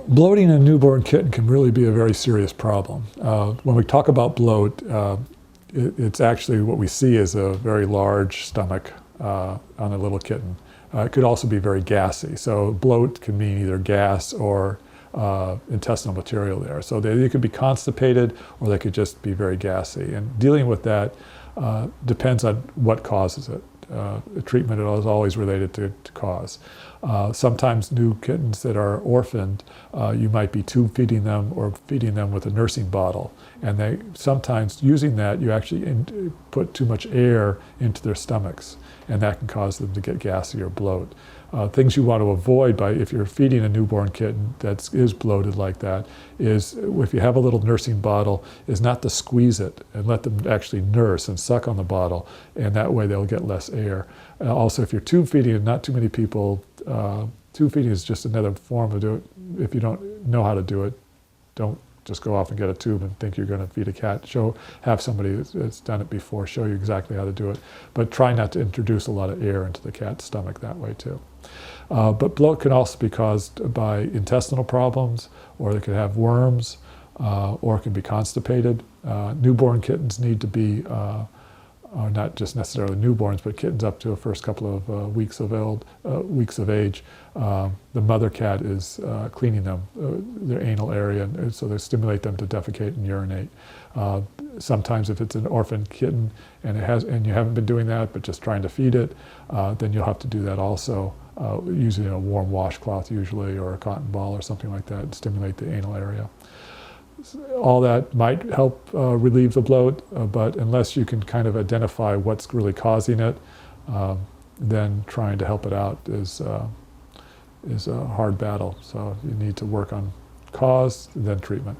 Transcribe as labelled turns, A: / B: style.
A: Bloating in a newborn kitten can really be a very serious problem. When we talk about bloat, it's actually what we see is a very large stomach on a little kitten. It could also be very gassy. So bloat can mean either gas or intestinal material there. So they could be constipated or they could just be very gassy. And dealing with that depends on what causes it. The treatment is always related to cause. Sometimes new kittens that are orphaned, you might be tube feeding them or feeding them with a nursing bottle. And sometimes using that, you actually put too much air into their stomachs, and that can cause them to get gassy or bloat. Things you want to avoid if you're feeding a newborn kitten that is bloated like that is, if you have a little nursing bottle, is not to squeeze it and let them actually nurse and suck on the bottle, and that way they'll get less air. Also, if you're tube feeding, and not too many people, tube feeding is just another form of doing it. If you don't know how to do it, don't just go off and get a tube and think you're going to feed a cat. Have somebody that's done it before show you exactly how to do it. But try not to introduce a lot of air into the cat's stomach that way too. But bloat can also be caused by intestinal problems, or they could have worms, or it can be constipated. Newborn kittens need to be, not just necessarily newborns, but kittens up to the first couple of weeks of age. The mother cat is cleaning them, their anal area, and so they stimulate them to defecate and urinate. Sometimes if it's an orphan kitten and you haven't been doing that, but just trying to feed it, then you'll have to do that also, using a warm washcloth usually, or a cotton ball or something like that, and stimulate the anal area. All that might help relieve the bloat, but unless you can kind of identify what's really causing it, then trying to help it out is a hard battle. So you need to work on cause, then treatment.